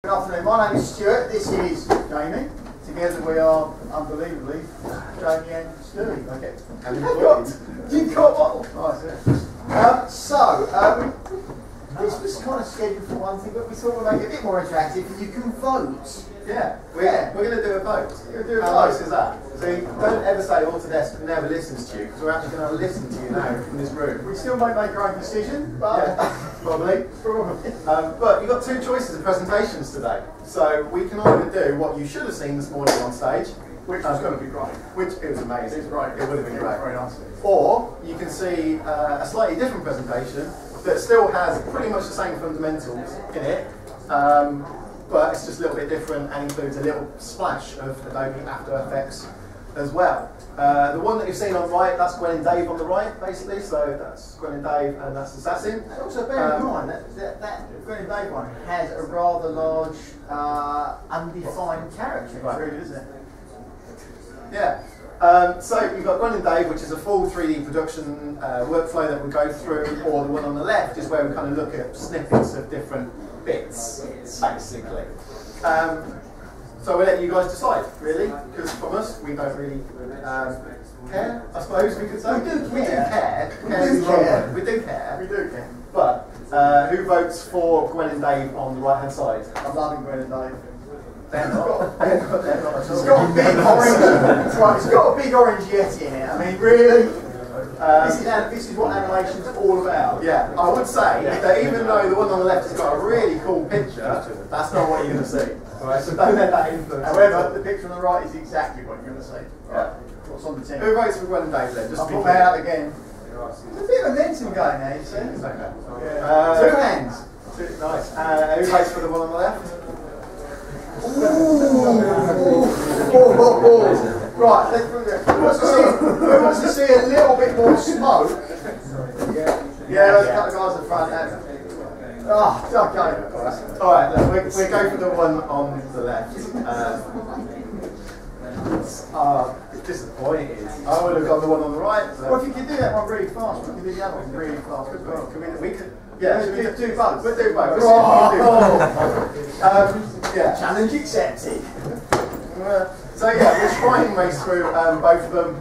Good afternoon, my name is Stuart, this is Jamie. Together we are, unbelievably, Jamie and Stuart. Okay. You've got one? Nice, yeah. This was kind of scheduled for one thing, but we thought we'd make it a bit more interactive and you can vote. Yeah, we're going to do a vote. How nice is that? So don't ever say Autodesk never listens to you, because we're actually going to listen to you now in this room. We still might make our own decision, but yeah, probably. But you've got two choices of presentations today. So we can either do what you should have seen this morning on stage, which was going to be great. Which it was amazing. It was great. It would have been great. Very nice. Or you can see a slightly different presentation that still has pretty much the same fundamentals in it. But it's just a little bit different and includes a little splash of Adobe After Effects as well. The one that you've seen on the right, that's Gwen and Dave on the right, basically. So that's Gwen and Dave, and that's Assassin. Also bear in mind that Gwen and Dave one has a rather large undefined character, really, isn't it? Yeah. So you've got Gwen and Dave, which is a full 3D production workflow that we go through, or the one on the left is where we kind of look at snippets of different bits, basically. So we'll let you guys decide, really, because from us, we don't really care, I suppose we could say. We do care. We do care. But who votes for Gwen and Dave on the right-hand side? I'm loving Gwen and Dave. They're not. It's got a big orange. Right, it's got a big orange Yeti in it. I mean, really. This is what animation's all about. Yeah, I would say that even though the one on the left has got a really cool picture, that's not what you're going to see. Right, so don't let that influence. However, the picture on the right is exactly what you're going to see. Right. What's on the team? Who votes for Gwen and Dave then? Just I'll put that out again. There's a bit of momentum going there, you see. Okay. Two hands. Nice. Who votes for the one on the left? Right, who wants to see a little bit more smoke? Yeah, there's a couple of guys at the front. Okay. Alright, we'll go for the one on the left. It's disappointing. I would have gone the one on the right. So. Well, if you could do that one really fast, we can do the other one really fast as well. We could. Yeah, we do both. We'll do both. Yeah. Challenge accepted. So yeah, we'll try and race through both of them.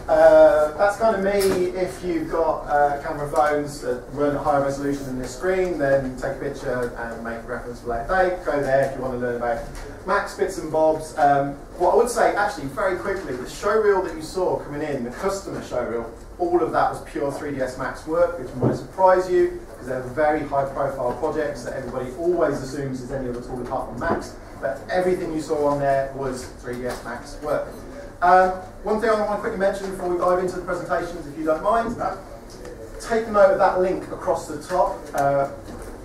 That's kind of me. If you've got camera phones that run at higher resolution than this screen, then take a picture and make a reference for later date. Go there if you want to learn about Max bits and bobs. What I would say, actually, very quickly, the showreel that you saw coming in, the customer showreel, all of that was pure 3ds Max work, which might surprise you, because they're very high-profile projects that everybody always assumes is any other tool apart from Max. But everything you saw on there was 3ds Max work. One thing I want to quickly mention before we dive into the presentations, if you don't mind, take note of that link across the top.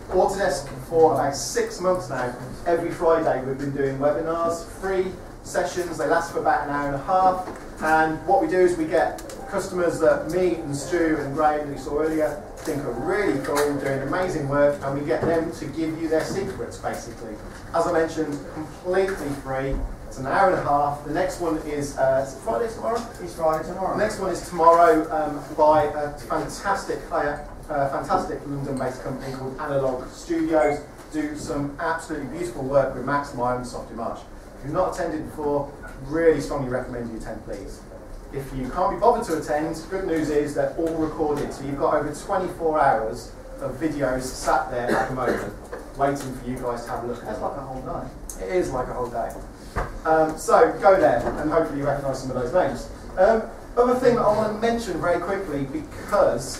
Autodesk, for about 6 months now, every Friday we've been doing webinars, free sessions. They last for about an hour and a half. And what we do is we get customers that me and Stu and Graham, that you saw earlier, think are really cool, doing amazing work, and we get them to give you their secrets, basically. As I mentioned, completely free. It's an hour and a half. The next one is Friday tomorrow? It's Friday tomorrow. The next one is tomorrow by a fantastic London-based company called Analog Studios. Do some absolutely beautiful work with Max Meyer and Soft Image. If you've not attended before, really strongly recommend you attend, please. If you can't be bothered to attend, good news is they're all recorded. So you've got over 24 hours of videos sat there at the moment, waiting for you guys to have a look at. That's like a whole day. It is like a whole day. So go there and hopefully you recognise some of those names. Other thing that I want to mention very quickly, because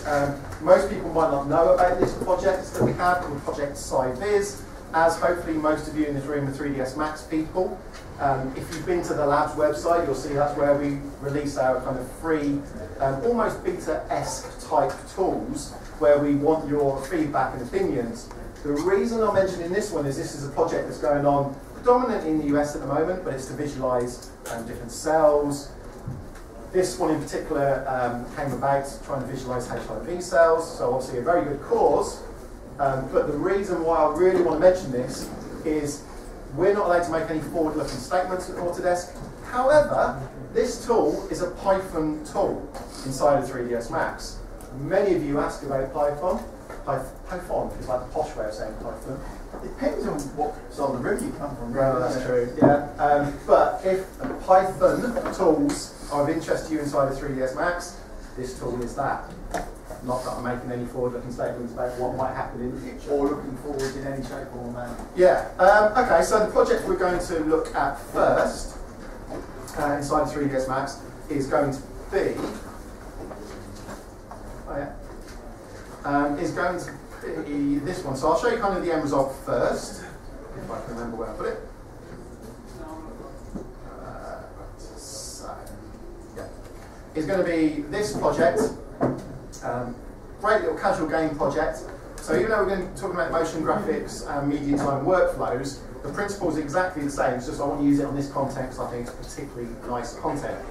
most people might not know about this project that we have called Project SciViz, as hopefully most of you in this room are 3ds Max people. If you've been to the lab's website, you'll see that's where we release our kind of free, almost beta-esque type tools, where we want your feedback and opinions. The reason I'm mentioning this one is this is a project that's going on predominantly in the US at the moment, but it's to visualize different cells. This one in particular came about trying to visualize HIV cells, so obviously a very good cause. But the reason why I really want to mention this is we're not allowed to make any forward-looking statements at Autodesk. However, this tool is a Python tool inside of 3ds Max. Many of you ask about Python. Python is like the posh way of saying Python. Depends on what side of the river you come from. Well, that's true, yeah. But if Python tools are of interest to you inside of 3ds Max, this tool is that. Not that I'm making any forward-looking statements about what might happen in the future. Or looking forward in any shape or manner. Yeah. Okay, so the project we're going to look at first, inside of 3ds Max, is going to be... is going to be this one. So I'll show you kind of the end result first, if I can remember where I put it. It's going to be this project, great little casual game project. So even though we're going to be talking about motion graphics and media design workflows, the principle is exactly the same. It's just I want to use it on this context. I think it's particularly nice content.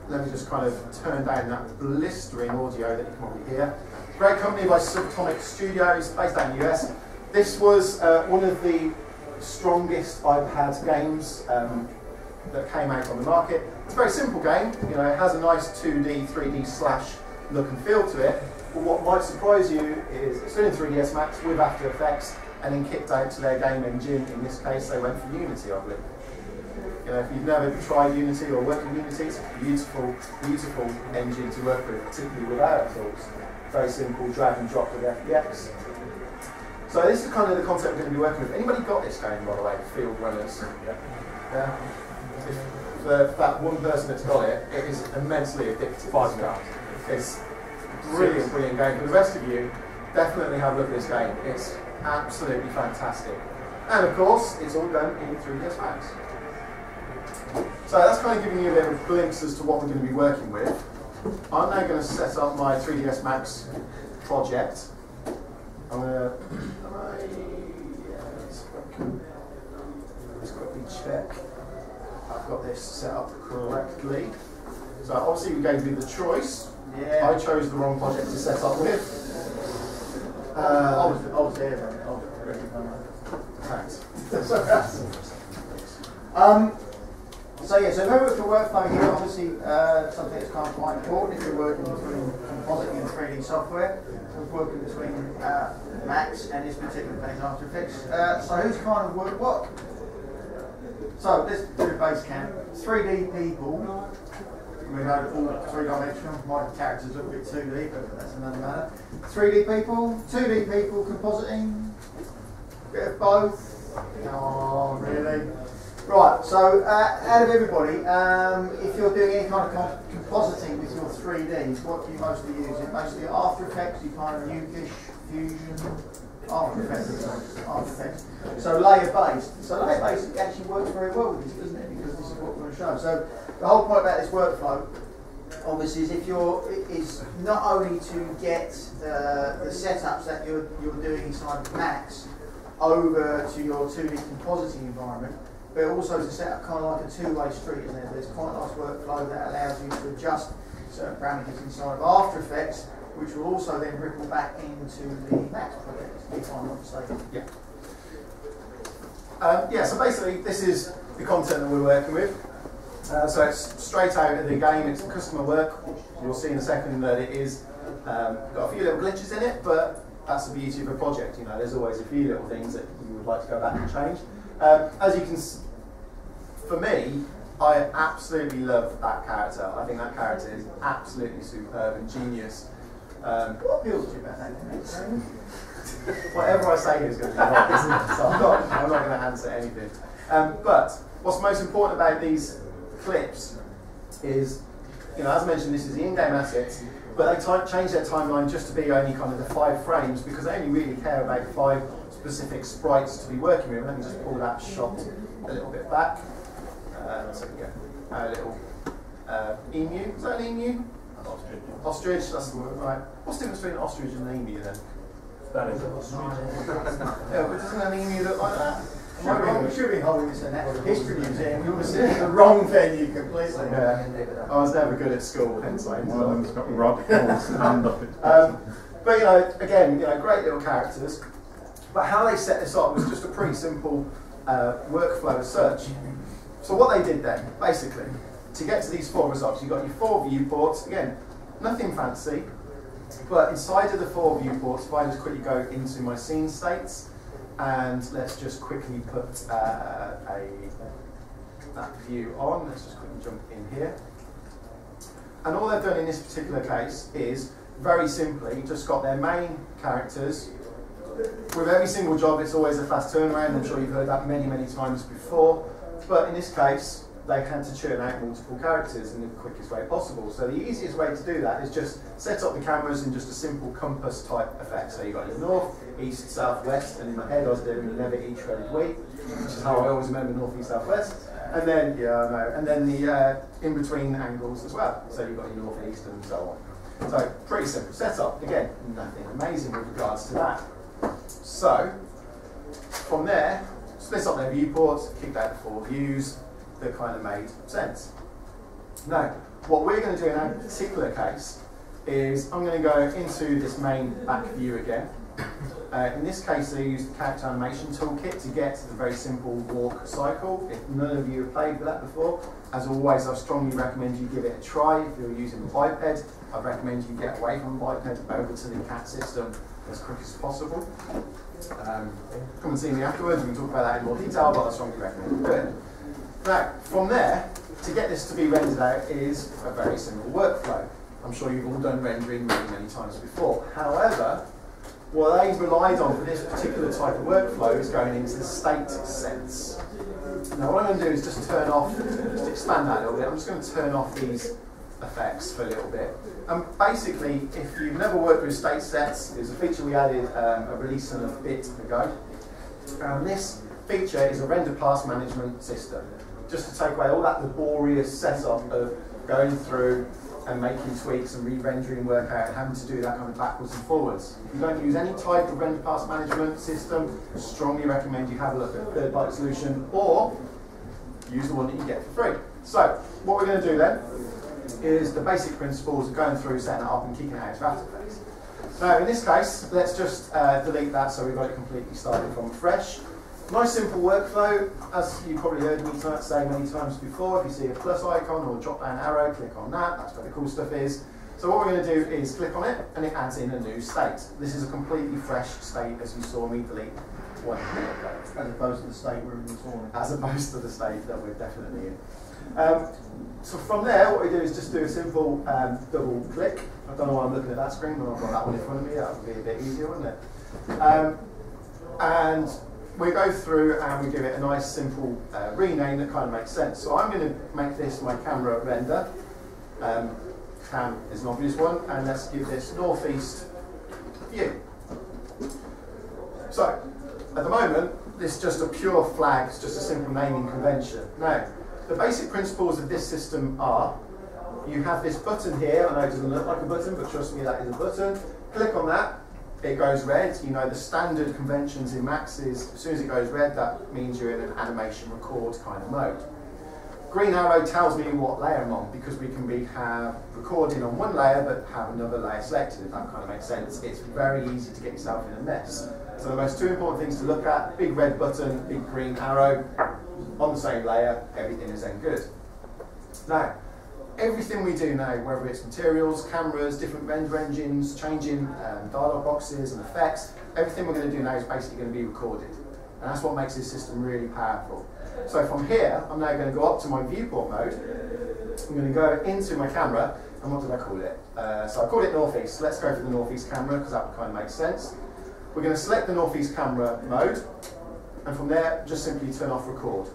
Let me just kind of turn down that blistering audio that you can probably hear. Great company by Subatomic Studios, based out in the US. This was one of the strongest iPad games that came out on the market. It's a very simple game, you know, it has a nice 2D, 3D slash look and feel to it, but what might surprise you is it's still in 3ds Max with After Effects and then kicked out to their game engine. In this case, they went for Unity, I believe. You know, if you've never tried Unity or worked with Unity, it's a beautiful, beautiful engine to work with, particularly without tools. Very simple, drag and drop with FBX. So this is kind of the concept we're going to be working with. Anybody got this game, by the way, Field Runners? Yeah. For that one person that's got it, it is immensely addictive. 5 stars. It's brilliant, brilliant game. For the rest of you, definitely have a look at this game. It's absolutely fantastic. And of course, it's all done in 3ds Max. So that's kind of giving you a bit of a glimpse as to what we're going to be working with. I'm now going to set up my 3ds Max project. I'm going to just quickly check I've got this set up correctly. So obviously we gave you the choice. Yeah. I chose the wrong project to set up with. I was there, mate. I was ready. Thanks. So yeah, so remember the workflow here, obviously something that's kind of quite important if you're working between compositing and 3D software. So we're working between Max and this particular case After Effects. So who's kind of work what? So let's do a base camp. 3D people. We know all three-dimensional. My character's a little bit 2D, but that's another matter. 3D people, 2D people, compositing, bit of both. Oh, really? Right, so out of everybody, if you're doing any kind of compositing with your 3Ds, what do you mostly use? Is it mostly After Effects, you kind of Nuke-ish, Fusion, After Effects. So layer-based. So layer-based actually works very well with this, doesn't it? Because this is what we're going to show. So the whole point about this workflow, obviously, is not only to get the setups that you're doing inside of Max over to your 2D compositing environment, but also to set up kind of like a two-way street in there. There's quite a nice workflow that allows you to adjust certain parameters inside of After Effects, which will also then ripple back into the Max project, if I'm not mistaken. Yeah. Yeah, so basically this is the content that we're working with. So it's straight out of the game, it's customer work. You'll see in a second that it is got a few little glitches in it, but that's the beauty of a project. You know, there's always a few little things that you would like to go back and change. As you can, for me, I absolutely love that character. I think that character is absolutely superb and genius. What appeals to you about that? Whatever I say is going to be right, isn't it? So I'm not going to answer anything. But what's most important about these clips is, you know, as I mentioned, this is the in-game assets, but they change their timeline just to be only kind of the 5 frames because they only really care about 5 specific sprites to be working with. Let me just pull that shot a little bit back. So we get a little emu. Is that an emu? Ostrich. Ostrich, that's the word, right. What's the difference between an ostrich and an emu then? That is an ostrich. Yeah, but doesn't an emu look like that? We should be holding this in a history museum. You were sitting in the wrong venue completely. Yeah. I was never good at school, hence I ended One of them's got rod stand up. But you know, again, you know, great little characters. But how they set this up was just a pretty simple workflow as such. So what they did then, basically, to get to these 4 results, you've got your 4 viewports. Again, nothing fancy, but inside of the 4 viewports, if I just quickly go into my scene states, And let's just quickly put that view on. Let's just quickly jump in here. And all they've done in this particular case is very simply just got their main characters. With every single job, it's always a fast turnaround. I'm sure you've heard that many, many times before. But in this case, they had to churn out multiple characters in the quickest way possible. So the easiest way to do that is just set up the cameras in just a simple compass type effect. So you've got your north, east, south, west, and in my head I was doing never each threaded week, which is how I always remember north, east, south, west. And then, yeah, I know, and then the in-between angles as well. So you've got your north, east, and so on. So pretty simple setup. Again, nothing amazing with regards to that. So from there, split up their viewports, kicked out the 4 views that kind of made sense. Now, what we're going to do in our particular case is I'm going to go into this main back view again. In this case, I used the character animation toolkit to get to the very simple walk cycle. If none of you have played with that before, as always, I strongly recommend you give it a try. If you're using the biped, I'd recommend you get away from the biped over to the CAT system as quick as possible. Come and see me afterwards, we can talk about that in more detail, but I strongly recommend you do it. Now, from there, to get this to be rendered out is a very simple workflow. I'm sure you've all done rendering many, many times before. However, what they relied on for this particular type of workflow is going into the state sense. Now, what I'm going to do is just turn off, just expand that a little bit. I'm just going to turn off these effects for a little bit. And basically, if you've never worked with state sets, it's a feature we added a release of a bit ago. This feature is a render pass management system, just to take away all that laborious setup of going through and making tweaks and re-rendering work out and having to do that kind of backwards and forwards. If you don't use any type of render pass management system, strongly recommend you have a look at a third-party solution or use the one that you get for free. So, what we're going to do then is the basic principles of going through, setting it up and kicking it out to After Effects. Now, in this case, let's just delete that so we've got it completely started from fresh. Nice simple workflow, as you probably heard me say many times before. If you see a plus icon or a drop down arrow, click on that, that's where the cool stuff is. So what we're going to do is click on it and it adds in a new state. This is a completely fresh state as you saw me delete 1 minute ago. As opposed to the state we're in this morning. As opposed to the state that we're definitely in. So from there, what we do is just do a simple double click. I don't know why I'm looking at that screen, but I've got that one in front of me. That would be a bit easier, wouldn't it? And we go through and we give it a nice simple rename that kind of makes sense. So I'm going to make this my camera render. Cam is an obvious one, and let's give this northeast view. So at the moment, this is just a pure flag, it's just a simple naming convention. Now, the basic principles of this system are, you have this button here. I know it doesn't look like a button, but trust me, that is a button. Click on that. It goes red. You know the standard conventions in Max is as soon as it goes red, that means you're in an animation record kind of mode. Green arrow tells me what layer I'm on because we can have recording on one layer but have another layer selected, if that kind of makes sense. It's very easy to get yourself in a mess. So the most 2 important things to look at, big red button, big green arrow, on the same layer, everything is then good. Now, everything we do now, whether it's materials, cameras, different render engines, changing dialog boxes and effects, everything we're going to do now is basically going to be recorded. And that's what makes this system really powerful. So from here, I'm now going to go up to my viewport mode. I'm going to go into my camera, and what did I call it? So I called it northeast. Let's go for the northeast camera, because that would kind of make sense. We're going to select the northeast camera mode, and from there, just simply turn off record.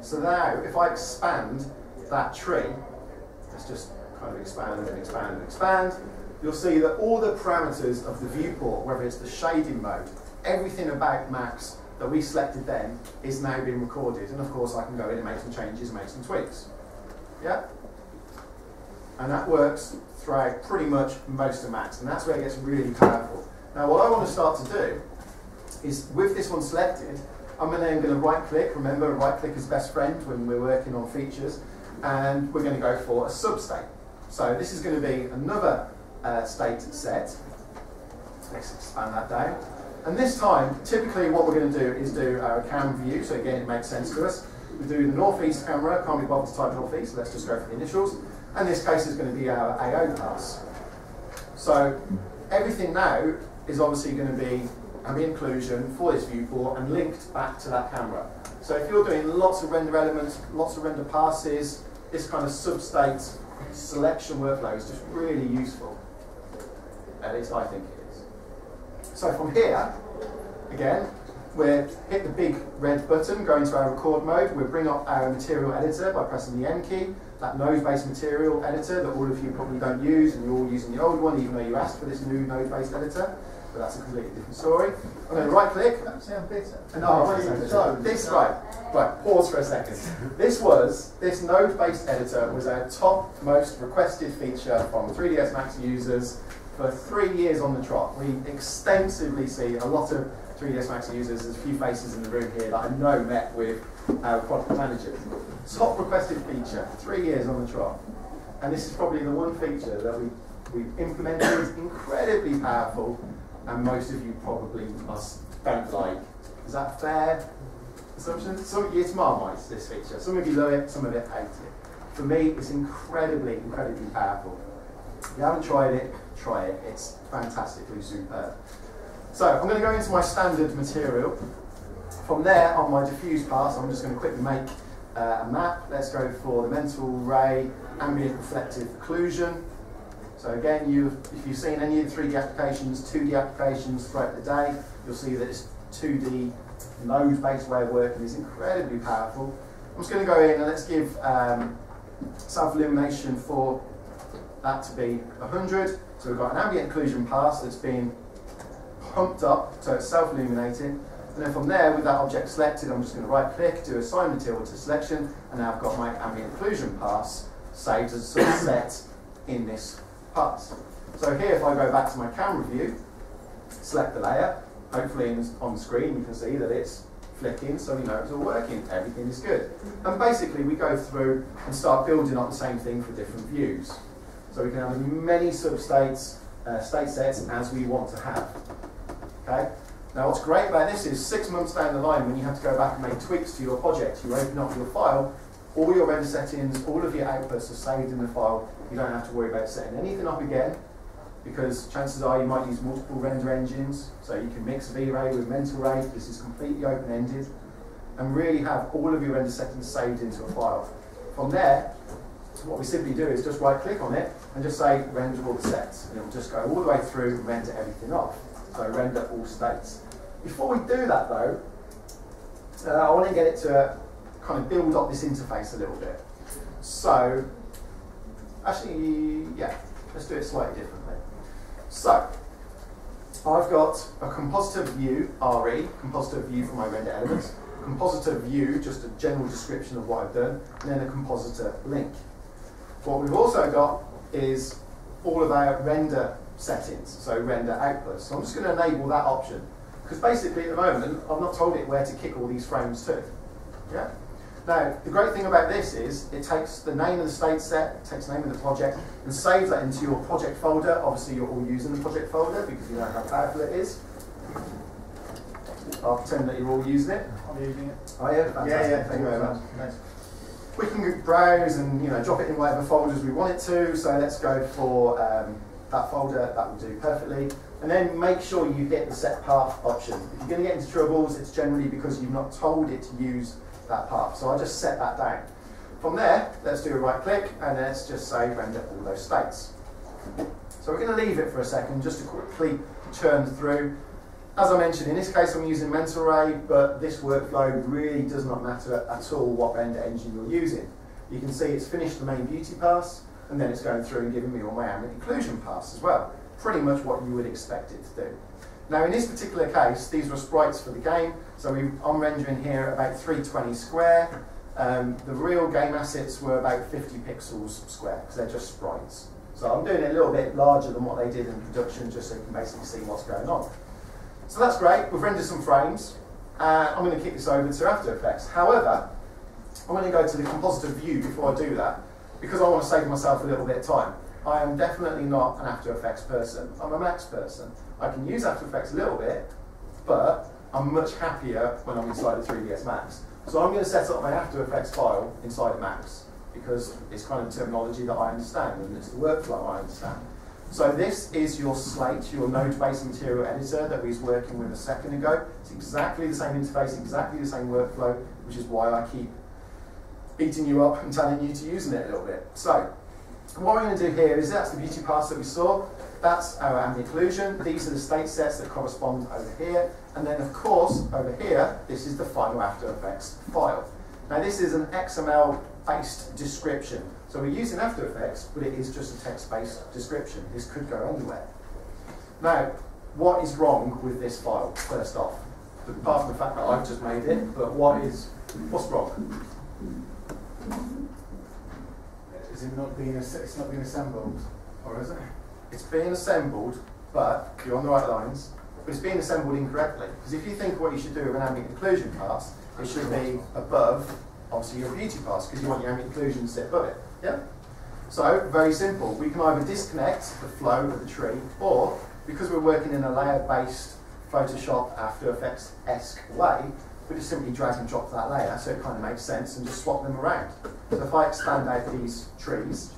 So now, if I expand that tree, let's just kind of expand and expand and expand, you'll see that all the parameters of the viewport, whether it's the shading mode, everything about Max that we selected then is now being recorded. And of course I can go in and make some changes and make some tweaks. Yeah? And that works throughout pretty much most of Max, and that's where it gets really powerful. Now what I want to start to do is, with this one selected, I'm then going to right click. Remember, right click is best friend when we're working on features. And we're going to go for a substate. So this is going to be another state set. Let's expand that down. And this time, typically what we're going to do is do our cam view. So again, it makes sense to us. We do the northeast camera. Can't be bothered to type northeast, so let's just go for the initials. And this case is going to be our AO pass. So everything now is obviously going to be ambient occlusion for this viewport and linked back to that camera. So if you're doing lots of render elements, lots of render passes, this kind of substate selection workflow is just really useful. At least I think it is. So from here, again, we'll hit the big red button, go into our record mode. We'll bring up our material editor by pressing the N key, that node-based material editor that all of you probably don't use, and you're all using the old one, even though you asked for this new node-based editor. But that's a completely different story. I'm going to right-click. That sounds bitter. So this, right, pause for a second. This node-based editor was our top most requested feature from 3ds Max users for 3 years on the trot. We extensively see a lot of 3ds Max users. There's a few faces in the room here that I know met with our product managers. Top requested feature, 3 years on the trot. And this is probably the one feature that we've implemented. It's incredibly powerful, and most of you probably don't like. Is that a fair assumption? It's Marmite, this feature. Some of you love it, some of it hate it. For me, it's incredibly, incredibly powerful. If you haven't tried it, try it. It's fantastically superb. So I'm going to go into my standard material. From there, on my diffuse pass, I'm just going to quickly make a map. Let's go for the mental ray ambient reflective occlusion. So again, if you've seen any of the 3D applications, 2D applications throughout the day, you'll see that this 2D node-based way of working is incredibly powerful. I'm just going to go in and let's give self-illumination for that to be 100. So we've got an ambient occlusion pass that's been pumped up, so it's self-illuminating. And then from there, with that object selected, I'm just going to right-click, do assign material to selection, and now I've got my ambient occlusion pass saved as a subset in this pass. So here, if I go back to my camera view, select the layer, hopefully on screen you can see that it's flicking, so we know it's all working, everything is good. And basically we go through and start building up the same thing for different views. So we can have as many substates, state sets as we want to have. Okay? Now what's great about this is 6 months down the line, when you have to go back and make tweaks to your project, you open up your file, all your render settings, all of your outputs are saved in the file. You don't have to worry about setting anything up again, because chances are you might use multiple render engines, so you can mix V-Ray with Mental Ray. This is completely open-ended, and really have all of your render settings saved into a file. From there, what we simply do is just right-click on it and just say render all sets, and it will just go all the way through and render everything off. So render all states. Before we do that though, I want to get it to kind of build up this interface a little bit. So, actually, yeah, let's do it slightly differently. So, I've got a compositor view, RE, compositor view for my render elements, compositor view, just a general description of what I've done, and then a compositor link. What we've also got is all of our render settings, so render outputs. So I'm just going to enable that option, because basically at the moment I've not told it where to kick all these frames to. Yeah. Now the great thing about this is it takes the name of the state set, it takes the name of the project, and saves that into your project folder. Obviously you're all using the project folder because you know how powerful it is. I'll pretend that you're all using it. I'm using it. Oh yeah, fantastic. Yeah, Thank you very much. Nice. We can browse and drop it in whatever folders we want it to. So let's go for that folder. That will do perfectly. And then make sure you hit the set path option. If you're going to get into troubles, it's generally because you've not told it to use that path. So I'll just set that down. From there, let's do a right click and let's just say render all those states. So we're going to leave it for a second just to quickly churn through. As I mentioned, in this case I'm using Mental Ray, but this workflow really does not matter at all what render engine you're using. You can see it's finished the main beauty pass, and then it's going through and giving me all my ambient occlusion pass as well. Pretty much what you would expect it to do. Now in this particular case, these were sprites for the game, so I'm rendering here about 320 square. The real game assets were about 50 pixels square, because they're just sprites. So I'm doing it a little bit larger than what they did in production, just so you can basically see what's going on. So that's great, we've rendered some frames. I'm going to kick this over to After Effects. However, I'm going to go to the compositor view before I do that, because I want to save myself a little bit of time. I am definitely not an After Effects person, I'm a Max person. I can use After Effects a little bit, but I'm much happier when I'm inside of 3ds Max. So I'm going to set up my After Effects file inside of Max, because it's kind of terminology that I understand, and it's the workflow I understand. So this is your slate, your node-based material editor that we was working with a second ago. It's exactly the same interface, exactly the same workflow, which is why I keep beating you up and telling you to use it a little bit. So what we're going to do here is that's the beauty pass that we saw. That's our ambient occlusion. These are the state sets that correspond over here. And then, of course, over here, this is the final After Effects file. Now, this is an XML-based description. So we're using After Effects, but it is just a text-based description. This could go anywhere. Now, what is wrong with this file, first off? Apart from the fact that I've just made it, but what's wrong? Is it not being it's not being assembled, or is it? It's being assembled, but you're on the right lines, but it's being assembled incorrectly. Because if you think what you should do with an ambient occlusion pass, it should be above, obviously, your beauty pass, because you want your ambient occlusion to sit above it. Yeah? So, very simple. We can either disconnect the flow of the tree, or, because we're working in a layer-based Photoshop After Effects-esque way, we just simply drag and drop that layer, so it kind of makes sense, and just swap them around. So if I expand out these trees,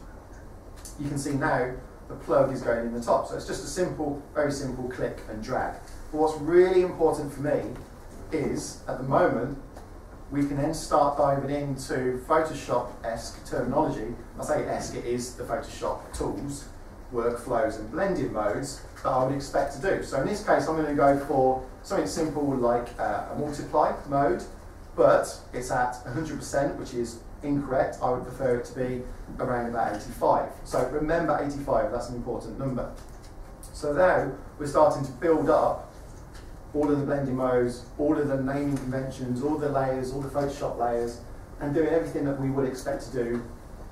you can see now the plug is going in the top. So it's just a simple, very simple click and drag. But what's really important for me is, at the moment, we can then start diving into Photoshop-esque terminology. I say esque, it is the Photoshop tools, workflows and blending modes that I would expect to do. So in this case, I'm going to go for something simple like a multiply mode, but it's at 100%, which is incorrect. I would prefer it to be around about 85. So remember 85, that's an important number. So now we're starting to build up all of the blending modes, all of the naming conventions, all the layers, all the Photoshop layers, and doing everything that we would expect to do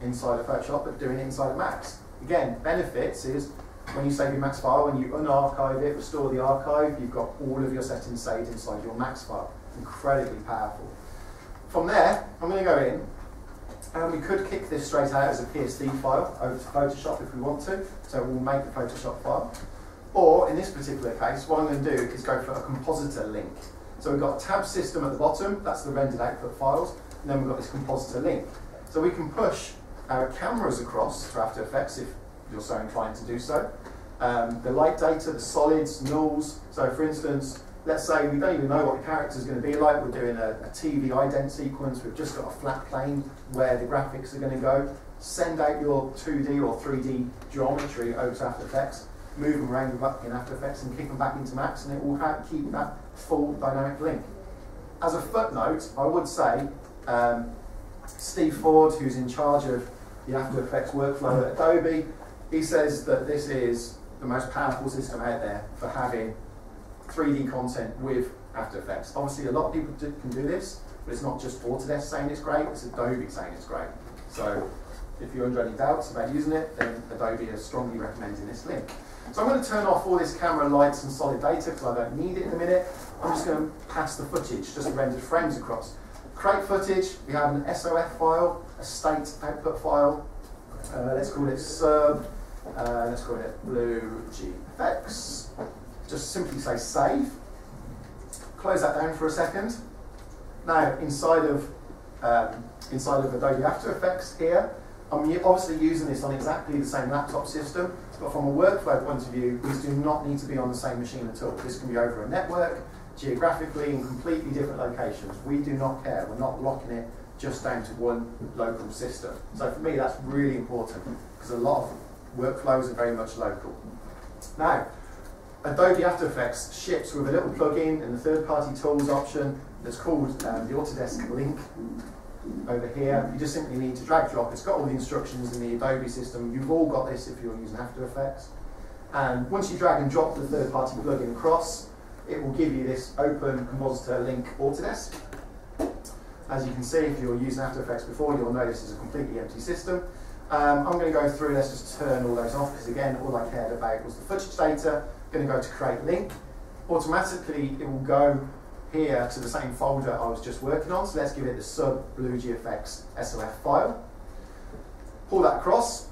inside of Photoshop, but doing it inside of Max. Again, benefits is when you save your Max file, when you unarchive it, restore the archive, you've got all of your settings saved inside your Max file. Incredibly powerful. From there, I'm going to go in, and we could kick this straight out as a PSD file over to Photoshop if we want to, so we'll make the Photoshop file. Or, in this particular case, what I'm going to do is go for a compositor link. So we've got a tab system at the bottom, that's the rendered output files, and then we've got this compositor link. So we can push our cameras across to After Effects if you're so inclined to do so. The light data, the solids, nulls. So for instance, let's say we don't even know what the character is going to be like. We're doing a TV ident sequence. We've just got a flat plane where the graphics are going to go. Send out your 2D or 3D geometry over to After Effects, move them around in After Effects and kick them back into Max, and it will keep that full dynamic link. As a footnote, I would say Steve Ford, who's in charge of the After Effects workflow at Adobe, he says that this is the most powerful system out there for having 3D content with After Effects. Obviously, a lot of people can do this, but it's not just Autodesk saying it's great, it's Adobe saying it's great. So if you're under any doubts about using it, then Adobe is strongly recommending this link. So I'm going to turn off all this camera lights and solid data because I don't need it in a minute. I'm just going to pass the footage, just the rendered frames across. Create footage, we have an SOF file, a state output file. Let's call it sub, let's call it bluegfx. Just simply say save. Close that down for a second. Now, inside of Adobe After Effects here, I'm obviously using this on exactly the same laptop system, but from a workflow point of view, these do not need to be on the same machine at all. This can be over a network, geographically in completely different locations. We do not care. We're not locking it just down to one local system. So for me, that's really important because a lot of workflows are very much local. Now, Adobe After Effects ships with a little plugin in the third-party tools option that's called the Autodesk link over here. You just simply need to drag drop. It's got all the instructions in the Adobe system. You've all got this if you're using After Effects. And once you drag and drop the third-party plugin across, it will give you this open compositor link Autodesk. As you can see, if you're using After Effects before, you'll know this is a completely empty system. I'm going to go through, let's just turn all those off, because again, all I cared about was the footage data. Going to go to create link. Automatically, it will go here to the same folder I was just working on. So let's give it the sub bluegfx SOF file. Pull that across.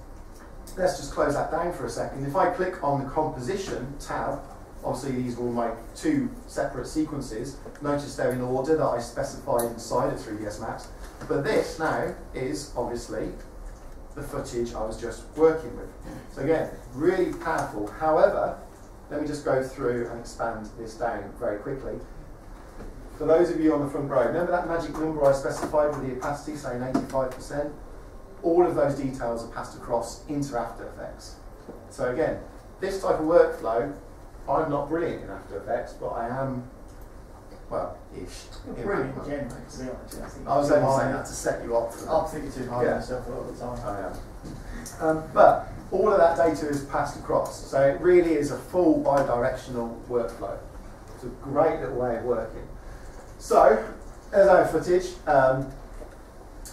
Let's just close that down for a second. If I click on the composition tab, obviously these are all my two separate sequences. Notice they're in order that I specified inside of 3ds Max. But this now is obviously the footage I was just working with. So again, really powerful. However, let me just go through and expand this down very quickly. For those of you on the front row, remember that magic number I specified with the opacity, saying 85%? All of those details are passed across into After Effects. So again, this type of workflow, I'm not brilliant in After Effects, but I am, well, ish. Brilliant generally, to be honest. I was only saying that to set you up. I'm thinking too hard on myself a lot of the time. I am. But all of that data is passed across, so it really is a full bi-directional workflow. It's a great little way of working. So, there's our footage.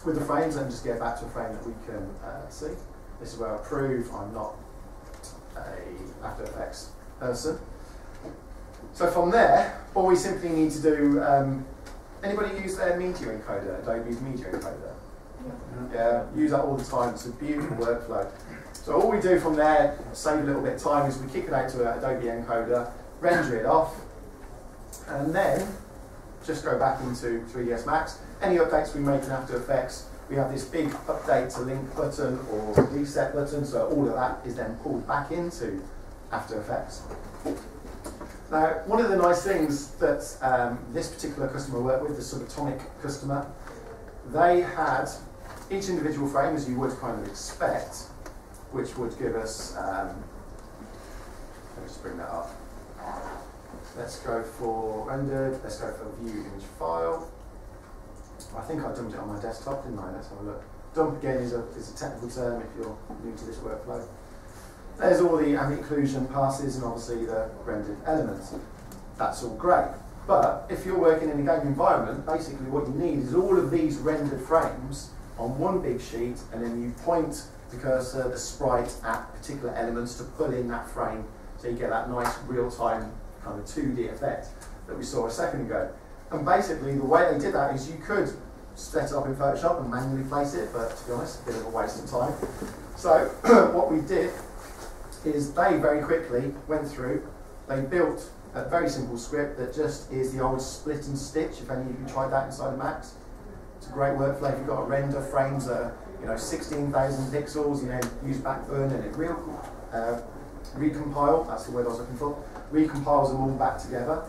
With the frames, let me just get back to a frame that we can see. This is where I prove I'm not a After Effects person. So from there, all we simply need to do, anybody use their media encoder, Adobe's media encoder? Yeah, use that all the time. It's a beautiful workflow. So all we do from there, save a little bit of time, is we kick it out to an Adobe encoder, render it off, and then just go back into 3ds Max. Any updates we make in After Effects, we have this big update to link button or reset button, so all of that is then pulled back into After Effects. Now, one of the nice things that this particular customer worked with, the subatomic customer, they had each individual frame, as you would kind of expect, which would give us, let me just bring that up. Let's go for rendered, let's go for view image file. I think I dumped it on my desktop, didn't I? Let's have a look. Dump again is a technical term if you're new to this workflow. There's all the ambient occlusion passes and obviously the rendered elements. That's all great. But if you're working in a game environment, basically what you need is all of these rendered frames on one big sheet, and then you point the cursor, the sprite at particular elements to pull in that frame, so you get that nice real-time kind of 2D effect that we saw a second ago. And basically the way they did that is you could set it up in Photoshop and manually place it, but to be honest, a bit of a waste of time. So what we did is they very quickly went through, they built a very simple script that just is the old split and stitch, if any of you tried that inside of Max. It's a great workflow if you've got a render frames that are 16,000 pixels, use backburn and it recompile, that's the word I was looking for, recompiles them all back together.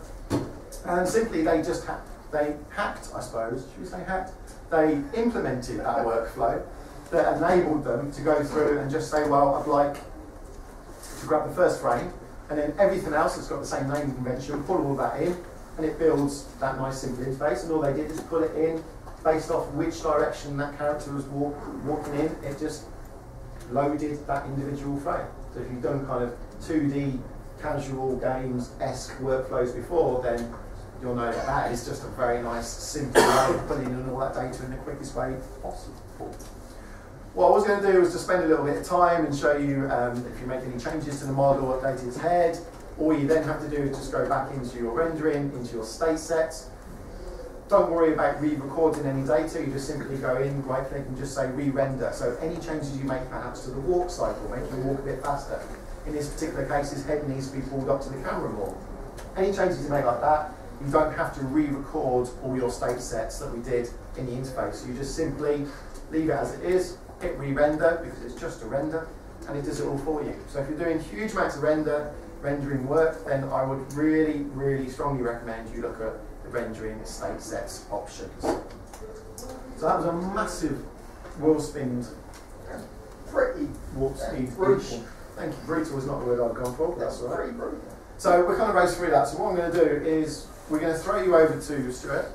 And simply they just they hacked, I suppose, should we say hacked? They implemented that workflow that enabled them to go through and just say, well, I'd like to grab the first frame, and then everything else that's got the same naming convention, pull all that in, and it builds that nice simple interface, and all they did is pull it in based off which direction that character was walking in, it just loaded that individual frame. So if you've done kind of 2D casual games-esque workflows before, then you'll know that that is just a very nice, simple way of putting in all that data in the quickest way possible. What I was going to do was to spend a little bit of time and show you if you make any changes to the model, update its head. All you then have to do is just go back into your rendering, into your state sets. Don't worry about re-recording any data, you just simply go in, right click and just say re-render. So any changes you make perhaps to the walk cycle, make you walk a bit faster. In this particular case, his head needs to be pulled up to the camera more. Any changes you make like that, you don't have to re-record all your state sets that we did in the interface. You just simply leave it as it is, hit re-render because it's just a render, and it does it all for you. So if you're doing huge amounts of rendering work, then I would really, really strongly recommend you look at the rendering state sets options. So that was a massive whirlspin, Pretty warp speed. brutal. Thank you. Brutal was not the word I'd gone for, but that's all right. Pretty brutal. So we're kind of raced through that. So what I'm going to do is we're going to throw you over to Stuart.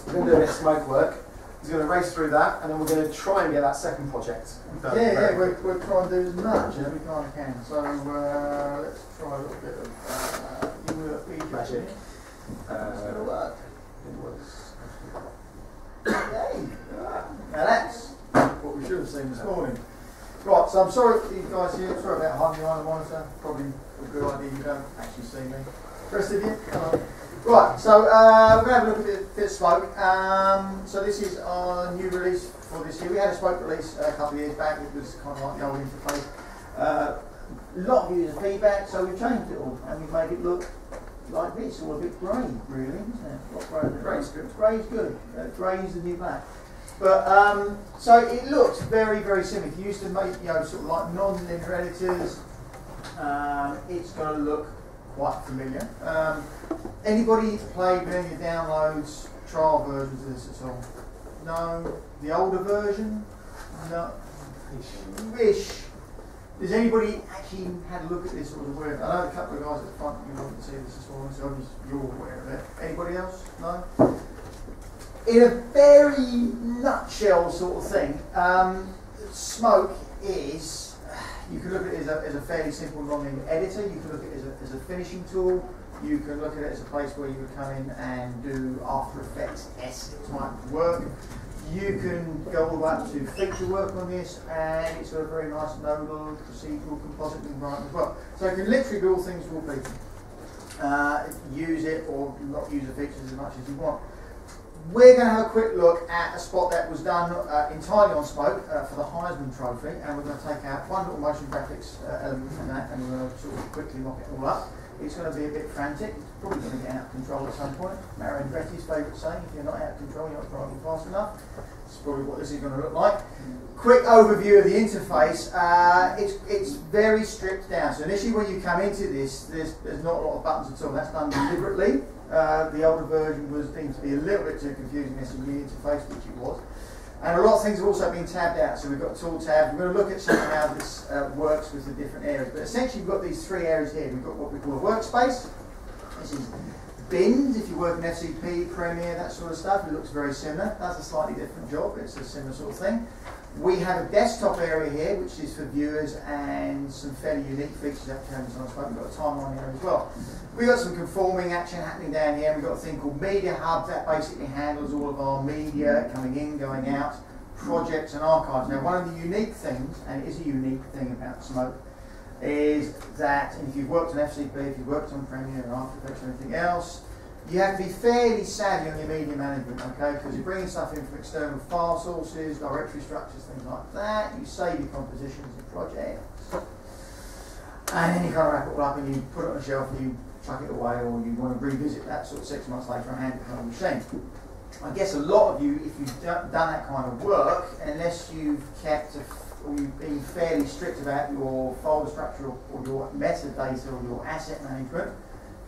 We're going to do a bit of smoke work. He's going to race through that, and then we're going to try and get that second project done. Yeah, we're trying to do as much as we kind of can. So let's try a little bit of Magic. It's going to work. It was. Yay! Now that's what we should have seen this morning. Right, so I'm sorry for you guys here, sorry about hiding behind the monitor, probably a good idea you don't actually see me. The rest of you, come on. Right, so we're going to have a look at a bit of smoke. So this is our new release for this year. We had a smoke release a couple of years back, it was kind of like the old interface. A lot of user feedback, so we've changed it all and we've made it look like this, or a bit grey, really, isn't it? What grey? Grey's good. Grey's good. Grey is the new black. But so it looks very, very similar. If you used to make, you know, sort of like non-linear editors, it's going to look quite familiar. Anybody played with any downloads, trial versions of this at all? No. The older version? No. Wish. Does anybody actually had a look at this or was aware of it? I know a couple of guys at the front, you wouldn't see this morning, so you're aware of it. Anybody else? No? In a very nutshell sort of thing, Smoke is, you can look at it as a fairly simple non-linear editor, you can look at it as a finishing tool, you can look at it as a place where you would come in and do After Effects-esque type work. You can go all the way up to feature work on this, and it's got a very nice nodal, procedural, composite environment as well. So you can literally do all things to all people. Use it or not use the features as much as you want. We're going to have a quick look at a spot that was done entirely on Smoke for the Heisman Trophy, and we're going to take out one little motion graphics element from that, and we're going to sort of quickly mock it all up. It's going to be a bit frantic. It's probably going to get out of control at some point. Mario Andretti's favourite saying, if you're not out of control, you're not driving fast enough. That's probably what this is going to look like. Quick overview of the interface. It's very stripped down. So initially when you come into this, there's not a lot of buttons at all. That's done deliberately. The older version was deemed to be a little bit too confusing as a new interface, which it was. And a lot of things have also been tabbed out. So we've got tool tabs. We're going to look at some of how this works with the different areas. But essentially we've got these three areas here. We've got what we call a workspace. This is bins, if you work in FCP, Premiere, that sort of stuff. It looks very similar. That's a slightly different job. It's a similar sort of thing. We have a desktop area here, which is for viewers and some fairly unique features that comes on Smoke. We've got a timeline here as well. We've got some conforming action happening down here. We've got a thing called Media Hub that basically handles all of our media coming in, going out, projects and archives. Now, one of the unique things, and it is a unique thing about Smoke, is that if you've worked on FCP, if you've worked on Premiere and After Effects or anything else, you have to be fairly savvy on your media management, okay? Because you're bringing stuff in from external file sources, directory structures, things like that. You save your compositions and projects, and then you kind of wrap it all up and you put it on a shelf and you chuck it away, or you want to revisit that sort of 6 months later and hand it on a machine. I guess a lot of you, if you've done that kind of work, unless you've kept or you've been fairly strict about your folder structure or your metadata or your asset management,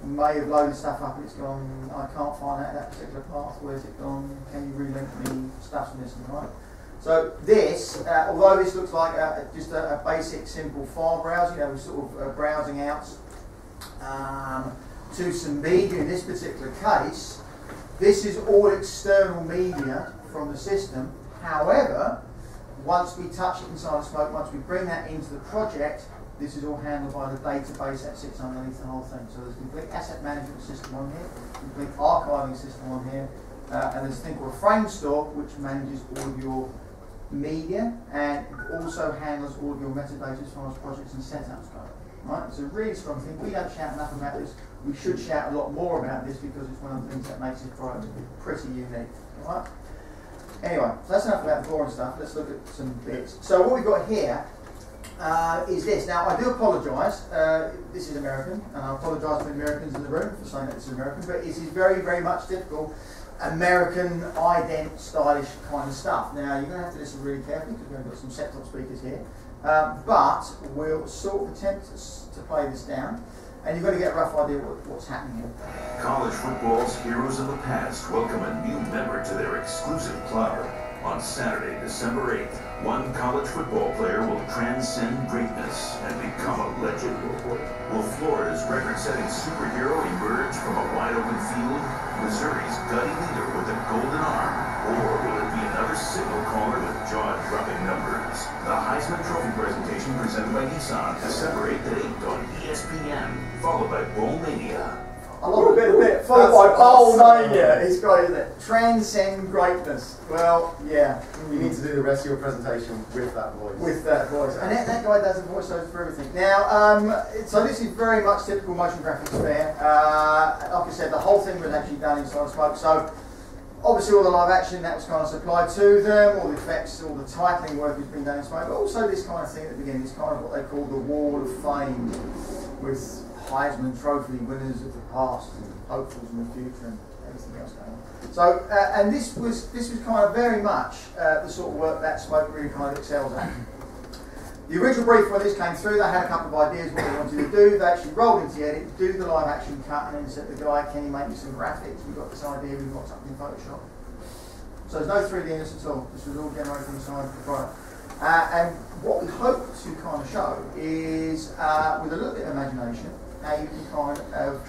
you may have loaded stuff up and it's gone, I can't find that particular path, where's it gone, can you relink me, stuff's missing, right? So this, although this looks like just a basic simple file browser, you know, we're sort of browsing out to some media in this particular case, this is all external media from the system. However, once we touch it inside of Smoke, once we bring that into the project, this is all handled by the database that sits underneath the whole thing. So there's a complete asset management system on here, complete archiving system on here, and there's a thing called a frame store, which manages all of your media and also handles all of your metadata as far as projects and setups go. Right? It's a really strong thing. We don't shout enough about this. We should shout a lot more about this because it's one of the things that makes this product pretty unique. Right? Anyway, so that's enough about the boring stuff. Let's look at some bits. So what we've got here is this. Now, I do apologise. This is American, and I apologise to the Americans in the room for saying that this is American, but this is very, very much typical American, ident, stylish kind of stuff. Now, you're going to have to listen really carefully because we've got some set-top speakers here, but we'll sort of attempt to play this down, and you've got to get a rough idea what's happening here. College football's heroes of the past welcome a new member to their exclusive club. On Saturday, December 8th, one college football player will transcend greatness and become a legend. Will Florida's record-setting superhero emerge from a wide-open field, Missouri's gutty leader with a golden arm, or will it be another signal caller with jaw-dropping numbers? The Heisman Trophy presentation presented by Nissan, December 8th at 8 on ESPN, followed by Bowl Mania. I love a bit, followed by Bowl Mania. It's great, isn't it? Transcend greatness. Well, yeah. You need to do the rest of your presentation with that voice. With that voice. And that guy does the voiceovers for everything. Now, so this is very much typical motion graphics fare. Like I said, the whole thing was actually done inside Smoke. So, obviously all the live action that was kind of supplied to them, all the effects, all the titling work has been done in Smoke, but also this kind of thing at the beginning, this kind of what they call the Wall of Fame with Heisman Trophy winners of the past and hopefuls in the future and anything else going on. So, and this was kind of very much the sort of work that Smoke really kind of excels at. The original brief when this came through, they had a couple of ideas what they wanted to do. They actually rolled into the edit, do the live action cut, and then said to the guy, can you make me some graphics? We've got this idea, we've got something in Photoshop. So there's no 3D in this at all. This was all generated from the side of the product. And what we hope to kind of show is, with a little bit of imagination, how you can kind of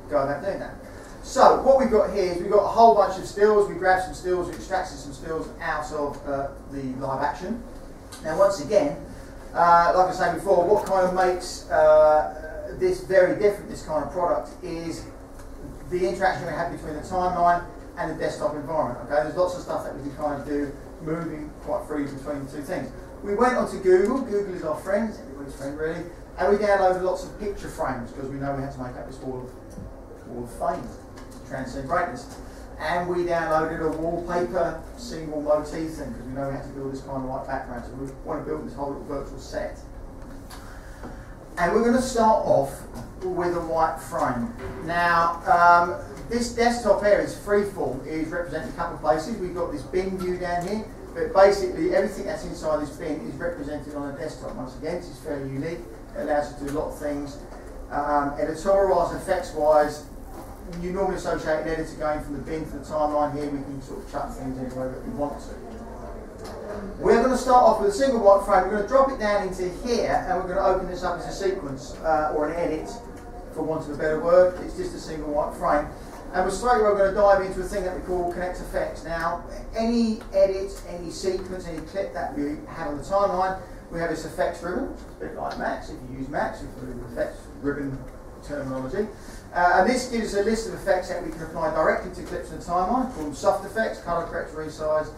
go about doing that. So what we've got here is we've got a whole bunch of stills. We grabbed some stills, we extracted some stills out of the live action. Now once again, like I said before, what kind of makes this very different, this kind of product, is the interaction we have between the timeline and the desktop environment. Okay, there's lots of stuff that we can kind of do, moving quite freely between the two things. We went onto Google. Google is our friend, it's everybody's friend really, and we downloaded lots of picture frames because we know we had to make up this wall of fame to transcend greatness. And we downloaded a wallpaper single motif thing because we know we had to build this kind of like background. So we want to build this whole little virtual set. And we're going to start off with a white frame. Now, this desktop area is freeform, is represented in a couple of places. We've got this bin view down here, but basically everything that's inside this bin is represented on a desktop. Once again, this is fairly unique. It allows you to do a lot of things. Editorial-wise, effects-wise, you normally associate an editor going from the bin to the timeline. Here we can sort of chuck things anywhere that we want to. We're going to start off with a single white frame. We're going to drop it down into here, and we're going to open this up as a sequence or an edit, for want of a better word. It's just a single white frame. And we're straight away going to dive into a thing that we call Connect Effects. Now, any edit, any sequence, any clip that we have on the timeline, we have this effects ribbon. It's a bit like Max. If you use Max, you've got the effects ribbon terminology. And this gives us a list of effects that we can apply directly to clips in the timeline, called soft effects, color correct, resize,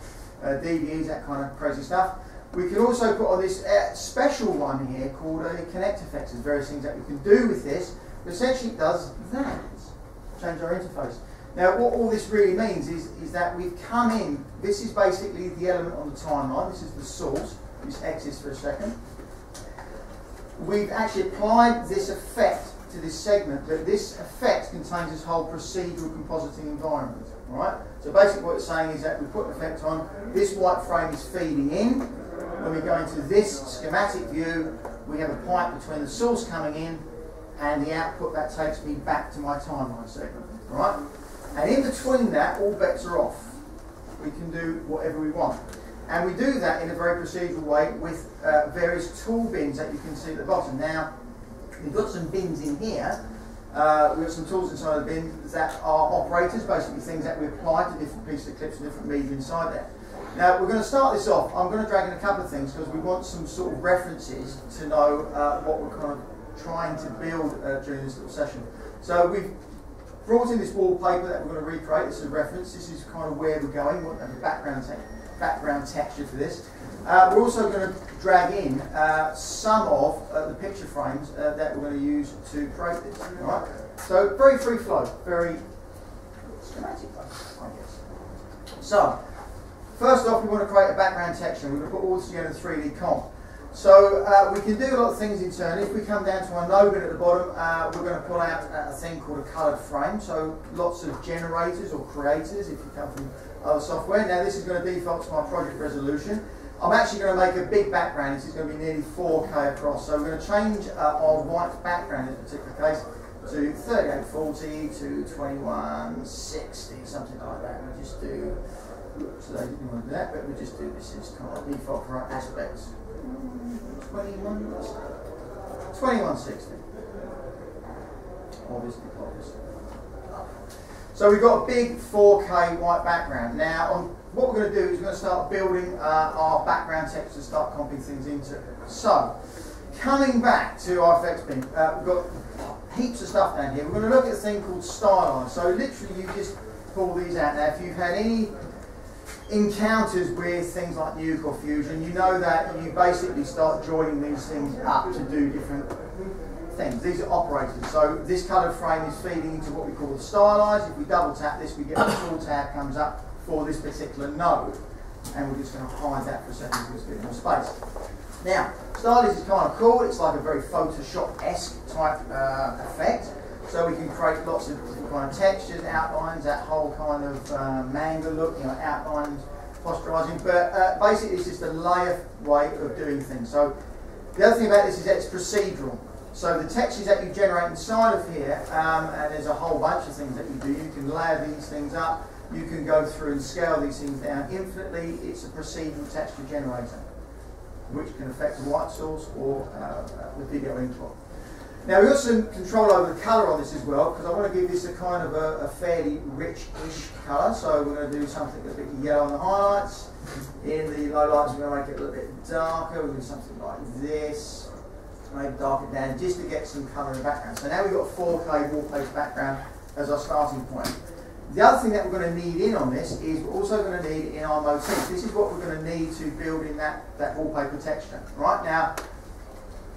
DVEs, that kind of crazy stuff. We can also put on this special one here called Connect Effects. There's various things that we can do with this, but essentially it does that. Change our interface. Now what all this really means is that we've come in, this is basically the element on the timeline, this is the source, this X is for a second. We've actually applied this effect to this segment, but this effect contains this whole procedural compositing environment. Right? So basically what it's saying is that we put an effect on, this white frame is feeding in. When we go into this schematic view, we have a pipe between the source coming in and the output that takes me back to my timeline segment. Right? And in between that, all bets are off. We can do whatever we want. And we do that in a very procedural way with various tool bins that you can see at the bottom. Now, we've got some bins in here. We've got some tools inside the bin that are operators, basically things that we apply to different pieces of clips and different media inside there. Now, we're going to start this off. I'm going to drag in a couple of things because we want some sort of references to know what we're kind of trying to build during this little session. So we've brought in this wallpaper that we're going to recreate. This is a reference. This is kind of where we're going. What the background texture for this. We're also going to drag in some of the picture frames that we're going to use to create this. Right? So very free flow, very schematic, I guess. So first off, we want to create a background texture. We're going to put all this together in 3D comp. So we can do a lot of things internally. If we come down to our no bit at the bottom, we're going to pull out a thing called a coloured frame. So lots of generators or creators if you come from other software. Now this is going to default to my project resolution. I'm actually going to make a big background. This is going to be nearly 4K across. So we're going to change our white background in this particular case to 3840 to 2160, something like that. We'll just do, so they didn't want to do that, but we'll just do this as kind of default for our aspects. 2160. Obviously. So we've got a big 4K white background. Now, what we're going to do is we're going to start building our background text to start comping things into it. So, coming back to our effects bin, we've got heaps of stuff down here. We're going to look at a thing called stylize. So literally you just pull these out. Now if you've had any encounters with things like Nuke or Fusion, you know that you basically start joining these things up to do different things. These are operators. So this coloured frame is feeding into what we call the stylize. If we double tap this, we get the tool tab comes up for this particular node. And we're just going to hide that for a second because it's a bit more space. Now, stylize is kind of cool. It's like a very Photoshop-esque type effect. So we can create lots of different kind of textures, outlines, that whole kind of manga look, you know, outlines, posturizing. But basically it's just a layer way of doing things. So the other thing about this is that it's procedural. So the textures that you generate inside of here, and there's a whole bunch of things that you do, you can layer these things up, you can go through and scale these things down infinitely. It's a procedural texture generator, which can affect the white source or the video input. Now we've got some control over the colour on this as well, because I want to give this a kind of a fairly rich-ish colour. So we're going to do something a bit yellow on the highlights. In the lowlights we're going to make it a little bit darker. We'll do something like this. Maybe dark it down just to get some colour in the background. So now we've got a 4K wallpaper background as our starting point. The other thing that we're going to need in on this is we're also going to need in our motif. This is what we're going to need to build in that wallpaper texture. Right now,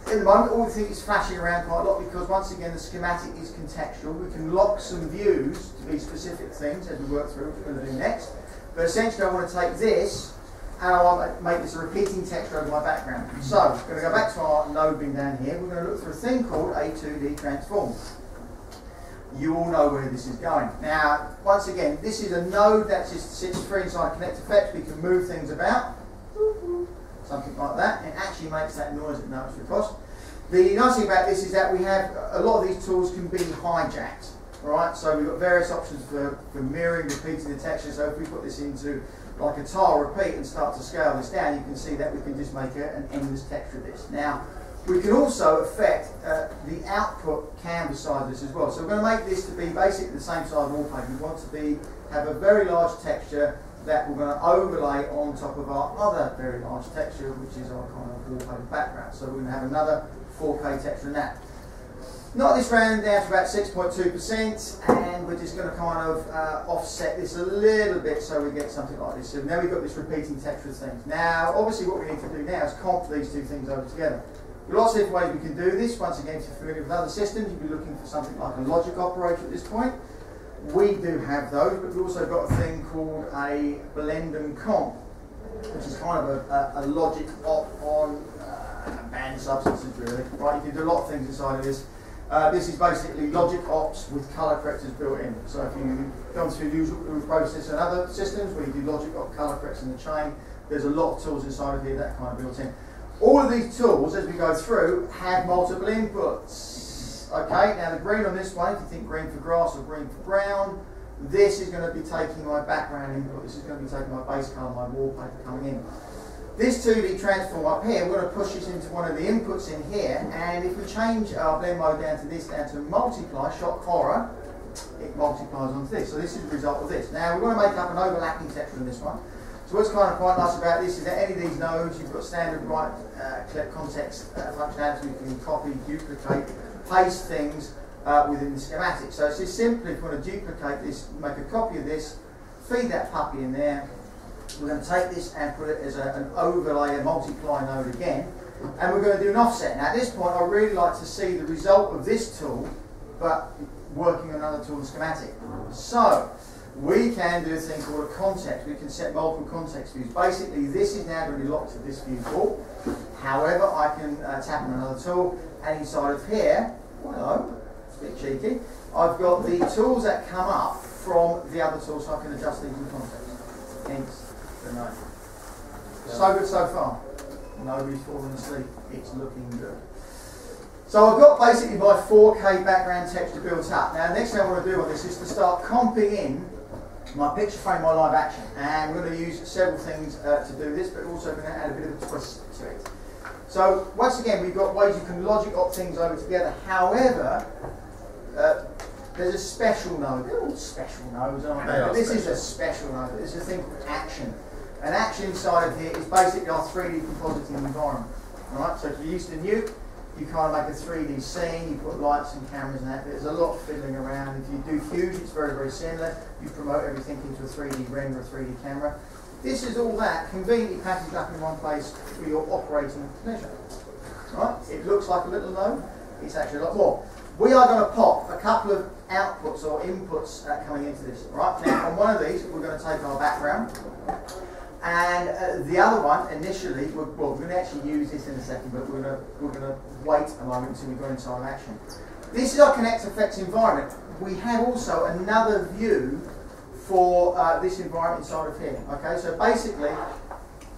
at the moment, all the thing is flashing around quite a lot because once again the schematic is contextual. We can lock some views to be specific things as we work through, which we're going to do next. But essentially I want to take this and I want to make this a repeating texture over my background. So, we're going to go back to our node bin down here. We're going to look for a thing called a 2D transform. You all know where this is going. Now, once again, this is a node that just sits free inside Connect Effects. We can move things about, something like that. It actually makes that noise at no extra cost. The nice thing about this is that we have, a lot of these tools can be hijacked. Right? So we've got various options for mirroring, repeating the texture. So if we put this into like a tile repeat and start to scale this down, you can see that we can just make an endless texture of this. Now, we can also affect the output canvas size of this as well. So we're going to make this to be basically the same size wallpaper. We want to have a very large texture that we're going to overlay on top of our other very large texture, which is our kind of wallpaper background. So we're going to have another 4K texture in that. Knock this round down to about 6.2%, and we're just going to kind of offset this a little bit so we get something like this. So now we've got this repeating texture of things. Now, obviously what we need to do now is comp these two things over together. There are lots of different ways we can do this. Once again, if you're familiar with other systems, you'd be looking for something like a logic operator at this point. We do have those, but we've also got a thing called a blend and comp, which is kind of a logic op on band substances, really. Right, you can do a lot of things inside of this. This is basically logic ops with colour correctors built in. So if you've gone through the usual process and other systems where you do logic op colour correctors in the chain, there's a lot of tools inside of here that kind of built in. All of these tools, as we go through, have multiple inputs. Okay, now the green on this one, if you think green for grass or green for brown, this is going to be taking my background input. This is going to be taking my base colour, my wallpaper coming in. This 2D transform up here, we're going to push this into one of the inputs in here, and if we change our blend mode down to this, down to multiply, shock horror, it multiplies onto this. So this is the result of this. Now we want to make up an overlapping texture in this one. So what's kind of quite nice about this is that any of these nodes, you've got standard right clip context functionality. You can copy, duplicate, paste things within the schematic. So it's just simply, if you want to duplicate this, make a copy of this, feed that puppy in there. We're going to take this and put it as an overlay, a multiply node again, and we're going to do an offset. Now at this point, I really like to see the result of this tool, but working on another tool, the schematic. So we can do a thing called a context. We can set multiple context views. Basically, this is now going to be locked to this viewport. However, I can tap on another tool, and inside of here, hello, it's a bit cheeky, I've got the tools that come up from the other tools, so I can adjust these in context. Hence the name. So good so far. Nobody's fallen asleep. It's looking good. So I've got basically my 4K background texture built up. Now the next thing I want to do on this is to start comping in my picture frame, my live action. And we're going to use several things to do this, but also going to add a bit of a twist to it. So once again, we've got ways you can logic op things over together. However, there's a special node. They're all special nodes, aren't they? But this is a special node. This is a thing called action. An action inside of here is basically our 3D compositing environment. Alright, so if you're used to Nuke, you kind of make a 3D scene, you put lights and cameras and that. There's a lot of fiddling around. If you do Fuge, it's very, very similar. You promote everything into a 3D render, a 3D camera. This is all that conveniently packaged up in one place for your operating pleasure. Right? It looks like a little node. It's actually a lot more. We are going to pop a couple of outputs or inputs coming into this. Right? Now, on one of these, we're going to take our background. And the other one, initially, we're going to actually use this in a second, but we're going to wait a moment until we go into our action. This is our Connect Effects environment. We have also another view for this environment inside of here. Okay, so basically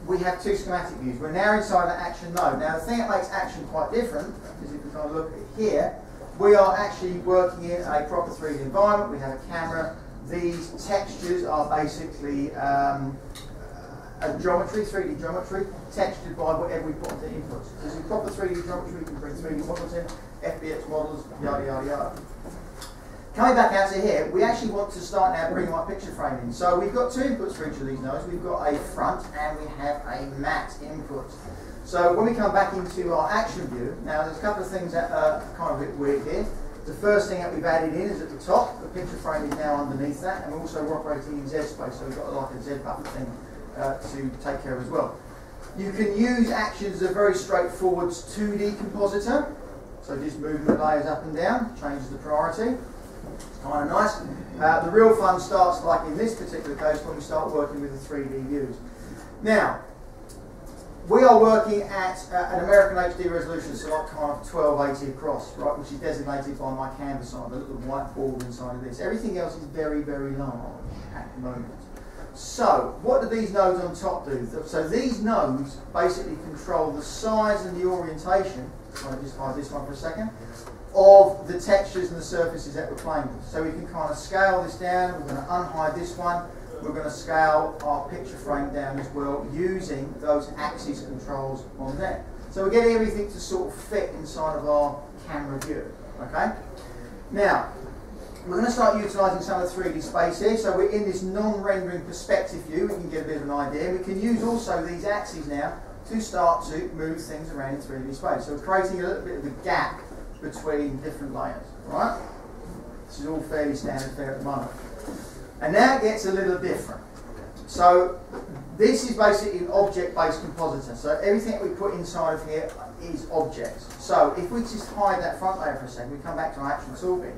we have two schematic views. We're now inside an action node. Now the thing that makes action quite different is if we kind of look at here, we are actually working in a proper 3D environment. We have a camera. These textures are basically a geometry, 3D geometry, textured by whatever we put into inputs. So this is proper 3D geometry. We can bring 3D models in, FBX models, yada yada yada. Coming back out to here, we actually want to start now bringing our picture frame in. So we've got two inputs for each of these nodes. We've got a front and we have a matte input. So when we come back into our action view, now there's a couple of things that are kind of a bit weird here. The first thing that we've added in is at the top. The picture frame is now underneath that, and we're also operating in Z space, so we've got like a Z button thing to take care of as well. You can use actions as a very straightforward 2D compositor. So just moving the layers up and down changes the priority. It's kind of nice. The real fun starts, like in this particular case, when we start working with the 3D views. Now, we are working at an American HD resolution, so like kind of 1280 across, right, which is designated by my canvas on the little white board inside of this. Everything else is very, very large at the moment. So, what do these nodes on top do? So these nodes basically control the size and the orientation, I'll just hide this one for a second, of the textures and the surfaces that we're playing with. So we can kind of scale this down. We're going to unhide this one. We're going to scale our picture frame down as well using those axis controls on there. So we're getting everything to sort of fit inside of our camera view. Okay. Now, we're going to start utilising some of the 3D space here. So we're in this non-rendering perspective view. We can get a bit of an idea. We can use also these axes now to start to move things around in 3D space. So we're creating a little bit of a gap between different layers. Right? This is all fairly standard fare at the moment. And now it gets a little different. So this is basically an object-based compositor. So everything that we put inside of here is objects. So if we just hide that front layer for a second, we come back to our action tool bin.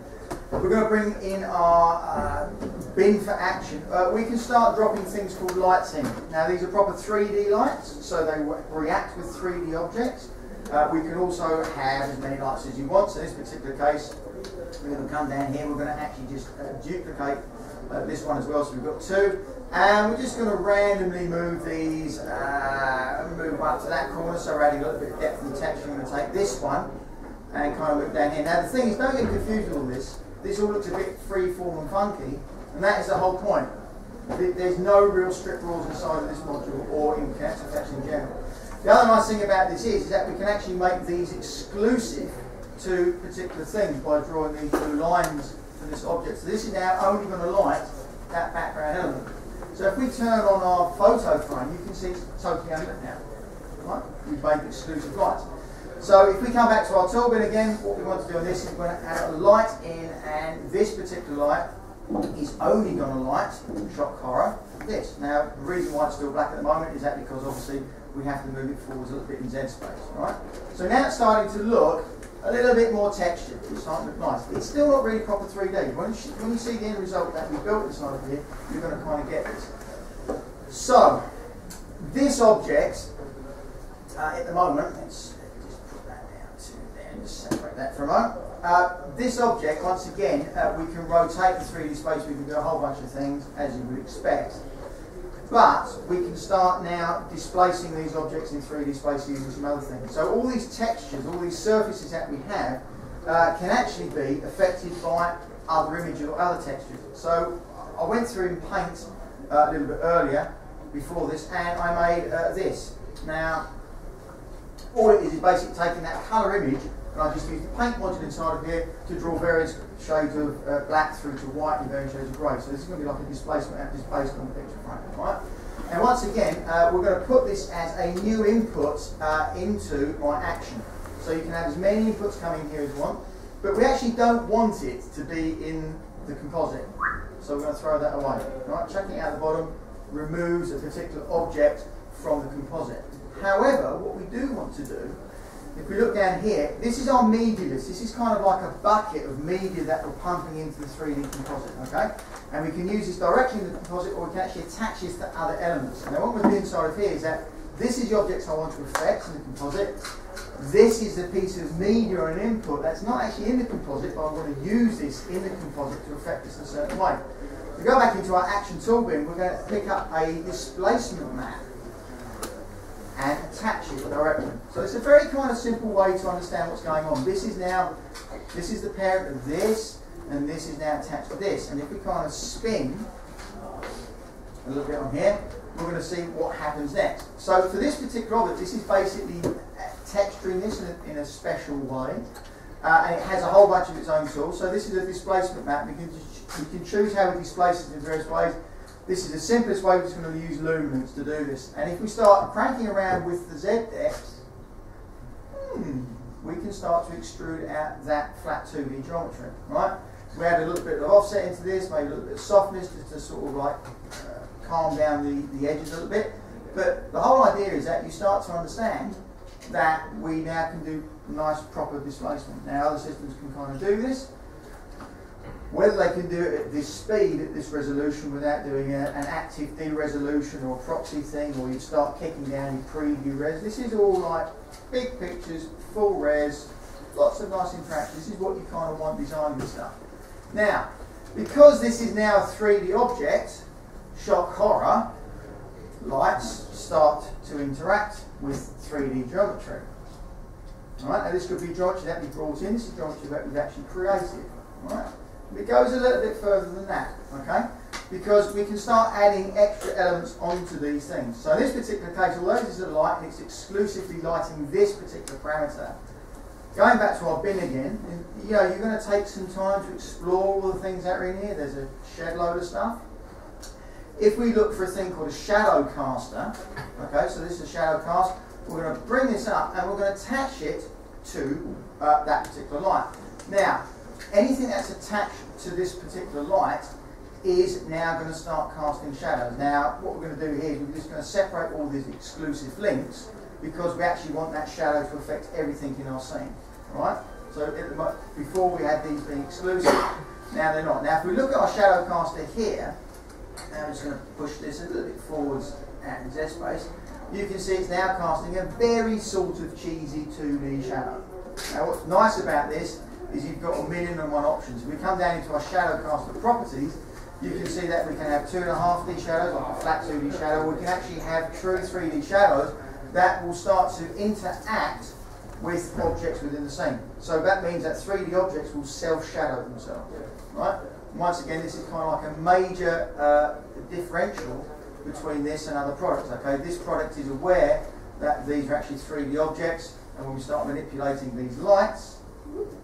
We're going to bring in our bin for action. We can start dropping things called lights in. Now these are proper 3D lights, so they react with 3D objects. We can also have as many lights as you want. So in this particular case, we're going to come down here. We're going to actually just duplicate this one as well, so we've got two, and we're just going to randomly move these, move up to that corner, so we're adding a little bit of depth and texture. I'm going to take this one and kind of look down here. Now the thing is, don't get confused with all this. This all looks a bit free-form and funky, and that is the whole point. There's no real strict rules inside of this module or in Connect Effects in general. The other nice thing about this is that we can actually make these exclusive to particular things by drawing these blue lines for this object. So this is now only going to light that background element. So if we turn on our photo frame, you can see it's totally unlit now. Right? We've made exclusive lights. So if we come back to our tool bin again, what we want to do on this is we're going to add a light in, and this particular light is only going to light, shock horror, this. Now the reason why it's still black at the moment is that because obviously we have to move it forwards a little bit in Z space. Right? So now it's starting to look a little bit more textured. It's starting to look nice. It's still not really proper 3D. When you see the end result that we built inside of here, you're going to kind of get this. So, this object, at the moment, let's just put that down to there and just separate that for a moment. This object, once again, we can rotate the 3D space. We can do a whole bunch of things, as you would expect. But we can start now displacing these objects in 3D space using some other things. So all these textures, all these surfaces that we have, can actually be affected by other images or other textures. So I went through in Paint a little bit earlier, before this, and I made this. Now, all it is basically taking that colour image, and I just used the Paint module inside of here to draw various shades of black through to white and various shades of grey. So this is going to be like a displacement app just based on the picture frame. Right? And once again, we're going to put this as a new input into my action. So you can have as many inputs coming here as you want, but we actually don't want it to be in the composite. So we're going to throw that away. Right? Chucking it out the bottom removes a particular object from the composite. However, what we do want to do, if we look down here, this is our media list. This is kind of like a bucket of media that we're pumping into the 3D composite, okay? And we can use this directly in the composite, or we can actually attach this to other elements. Now what we're doing inside of here is that this is the objects I want to affect in the composite. This is a piece of media or an input that's not actually in the composite, but I want to use this in the composite to affect this in a certain way. If we go back into our action tool bin, we're going to pick up a displacement map and attach it directly. So it's a very kind of simple way to understand what's going on. This is the parent of this, and this is now attached to this. And if we kind of spin a little bit on here, we're going to see what happens next. So for this particular object, this is basically texturing this in a special way, and it has a whole bunch of its own tools. So this is a displacement map. You can choose how we displace it in various ways. This is the simplest way. We're just going to use luminance to do this. And if we start cranking around with the Z depth, we can start to extrude out that flat 2D geometry, right? We add a little bit of offset into this, maybe a little bit of softness just to sort of like calm down the edges a little bit. But the whole idea is that you start to understand that we now can do nice proper displacement. Now other systems can kind of do this. Whether they can do it at this speed, at this resolution, without doing an active de-resolution or a proxy thing, or you start kicking down your preview res, this is all like big pictures, full res, lots of nice interaction. This is what you kind of want designing and stuff. Now, because this is now a 3D object, shock horror, lights start to interact with 3D geometry. Alright, now this could be geometry that we brought in, this is geometry that we've actually created. Alright, it goes a little bit further than that, okay? Because we can start adding extra elements onto these things. So in this particular case, although this is a light and it's exclusively lighting this particular parameter, going back to our bin again, you know, you're going to take some time to explore all the things that are in here. There's a shed load of stuff. If we look for a thing called a shadow caster, okay, so this is a shadow cast, we're going to bring this up and we're going to attach it to that particular light. Now, anything that's attached to this particular light is now going to start casting shadows. Now, what we're going to do here is we're just going to separate all these exclusive links because we actually want that shadow to affect everything in our scene. Right? So before we had these being exclusive, now they're not. Now, if we look at our shadow caster here, I'm just going to push this a little bit forwards at the Z space. You can see it's now casting a very sort of cheesy 2D shadow. Now what's nice about this is you've got 1,000,001 options. If we come down into our shadow caster properties, you can see that we can have 2.5D shadows, like a flat 2D shadow. We can actually have true 3D shadows that will start to interact with objects within the scene. So that means that 3D objects will self-shadow themselves. Right? Once again, this is kind of like a major differential between this and other products. Okay, this product is aware that these are actually 3D objects, and when we start manipulating these lights,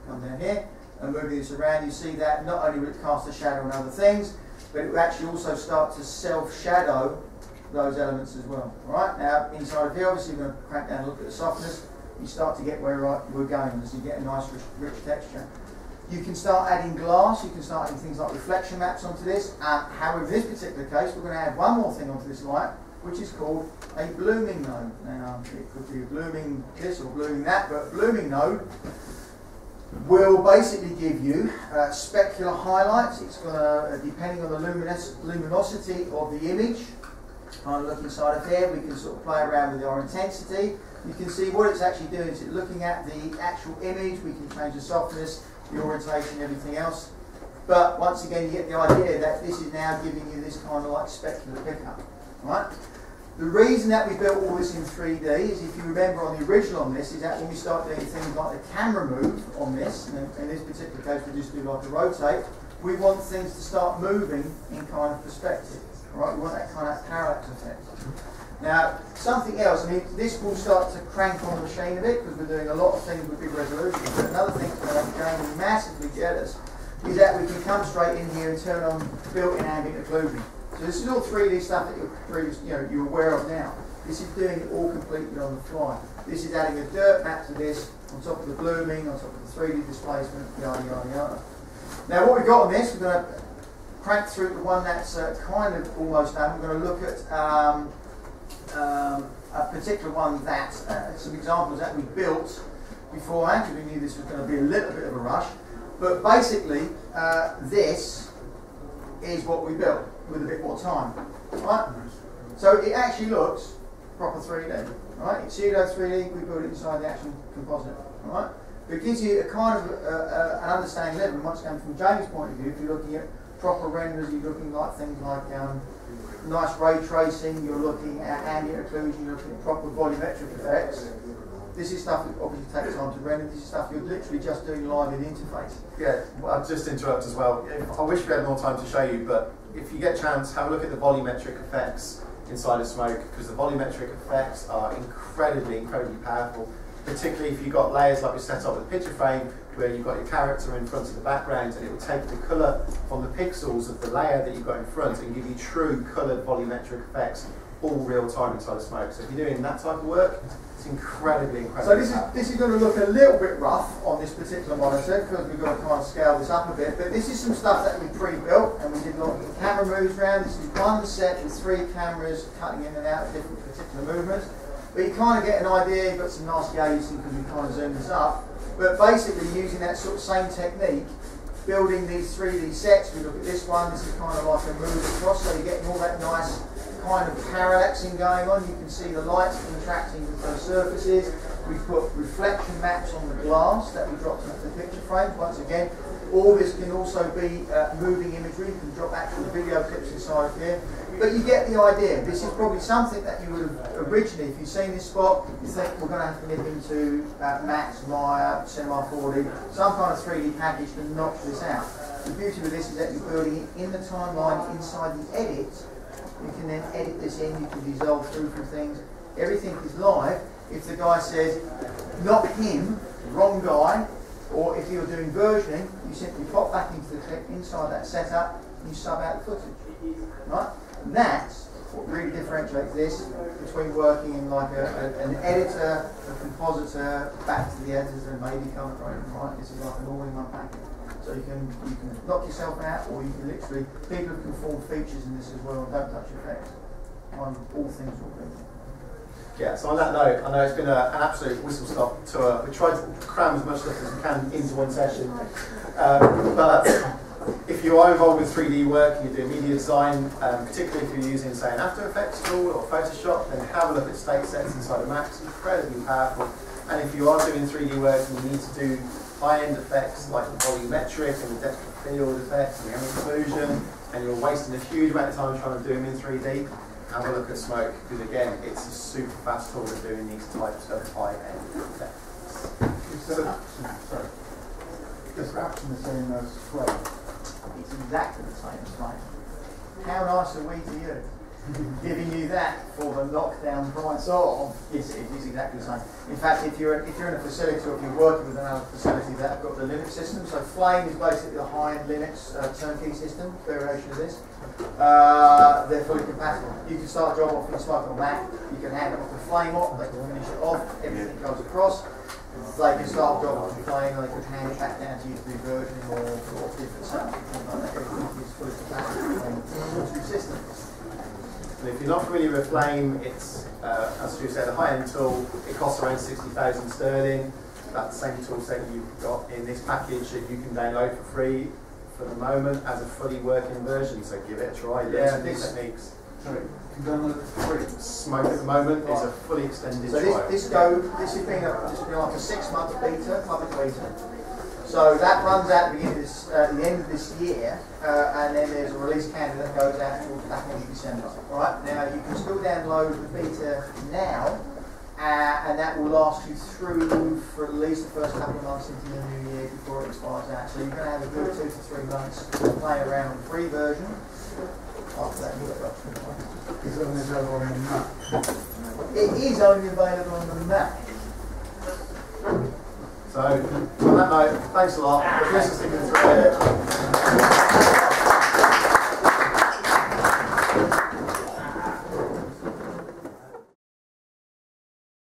come down here and moving this around, you see that not only will it cast a shadow on other things, but it will actually also start to self-shadow those elements as well. Right now, inside of here, obviously, we're going to crank down a look at the softness. You start to get where we're going, so you get a nice rich texture. You can start adding glass, you can start adding things like reflection maps onto this. However, in this particular case, we're going to add one more thing onto this light, which is called a blooming node. Now, it could be a blooming this or blooming that, but a blooming node will basically give you specular highlights. It's going to, depending on the luminosity of the image, kind of look inside of here, we can sort of play around with our intensity. You can see what it's actually doing is it's looking at the actual image. We can change the softness, the orientation, everything else. But once again, you get the idea that this is now giving you this kind of like specular pickup. Right? The reason that we built all this in 3D is, if you remember on the original on this, is that when we start doing things like the camera move on this, and in this particular case we just do like a rotate, we want things to start moving in kind of perspective. Right? We want that kind of parallax effect. Now, something else, I mean, this will start to crank on the machine a bit because we're doing a lot of things with big resolution. But another thing that's going to be massively jealous is that we can come straight in here and turn on built-in ambient occlusion. So this is all 3D stuff that you're aware of now. This is doing it all completely on the fly. This is adding a dirt map to this on top of the blooming, on top of the 3D displacement, yada yada yada. Now, what we've got on this, we're going to crank through the one that's kind of almost done. We're going to look at a particular one that, some examples that we built beforehand, because we knew this was going to be a little bit of a rush. But basically, this is what we built with a bit more time. Right? So it actually looks proper 3D. Right? In pseudo 3D, we build it inside the actual composite. Right? But it gives you a kind of an understanding level. And once again, from Jamie's point of view, if you're looking at proper renders, you're looking like things like nice ray tracing, you're looking at ambient occlusion, you're looking at proper volumetric effects. This is stuff that obviously takes time to render. This is stuff you're literally just doing live in the interface. Yeah, well, I'll just interrupt as well. I wish we had more time to show you, but if you get a chance, have a look at the volumetric effects inside of Smoke, because the volumetric effects are incredibly, incredibly powerful, particularly if you've got layers like we set up with the picture frame, where you've got your character in front of the background, and it will take the colour from the pixels of the layer that you've got in front and give you true coloured volumetric effects all real time inside of Smoke. So if you're doing that type of work, it's incredibly So this is going to look a little bit rough on this particular monitor because we've got to kind of scale this up a bit, but this is some stuff that we pre-built and we did a lot of camera moves around. This is one set with 3 cameras cutting in and out of different particular movements. But you kind of get an idea, you've got some nasty aliasing because we kind of zoomed this up. But basically using that sort of same technique, building these 3D sets. We look at this one, this is kind of like a move across, so you're getting all that nice kind of parallaxing going on. You can see the lights interacting with those surfaces. We put reflection maps on the glass that we dropped into the picture frames. Once again, all this can also be moving imagery. You can drop actual video clips inside of here. But you get the idea. This is probably something that you would have originally, if you've seen this spot, you think we're going to have to nip into Max, Maya, Cinema 4D, some kind of 3D package to notch this out. The beauty of this is that you're building it in the timeline inside the edit. You can then edit this in, you can dissolve through from things. Everything is live. If the guy says, not him, wrong guy, or if you're doing versioning, you simply pop back into the clip inside that setup and you sub out the footage. Right? And that's what really differentiates this between working in like an editor, a compositor, back to the editor and maybe color grading. Right? This is like an all-in-one package. So you can knock yourself out, or you can literally, people can form features in this as well and don't touch effects on all things will be. Yeah, so on that note, I know it's been an absolute whistle-stop tour. We tried to cram as much stuff as we can into one session. But if you are involved with 3D work and you're doing media design, particularly if you're using, say, an After Effects tool or Photoshop, then have a look at state sets inside of Max. Incredibly powerful. And if you are doing 3D work and you need to do high-end effects like the volumetric and the depth of field effects and the ambient occlusion, and you're wasting a huge amount of time trying to do them in 3D, have a look at Smoke, because again, it's a super fast tool for doing these types of high-end effects. Sorry. Is perhaps in the same as flame? It's exactly the same as flame. How nice are we to you? Giving you that for the lockdown price of, yes, it is exactly the same. In fact, if you're in a facility or if you're working with another facility that have got the Linux system, so Flame is basically the high-end Linux turnkey system, variation of this. They're fully compatible. You can start a job off in Smoke on Mac, you can hand it off to Flame off, they can finish it off, everything goes across. They can start a job off in Flame, they can hand it back down to you to do versioning or different stuff. Everything is fully compatible with the two systems. And if you're not familiar with Flame, it's, as Stu said, a high-end tool. It costs around 60,000 sterling. That's the same tool set you've got in this package that you can download for free for the moment as a fully working version. So give it a try. Learn some new techniques. Sorry, you can download it for free. Smoke at the moment is a fully extended trial. This has been like a 6-month beta, public beta. So that runs out at the end of this year, and then there's a release candidate that goes out towards the back end of December. Alright, now you can still download the beta now, and that will last you through for at least the first couple of months into the new year before it expires out. So you're going to have a good 2 to 3 months to play around with the free version. After that, you've got It's only available on the Mac. it is only available on the Mac. So, on that note, thanks a lot. Thanks for sticking through it.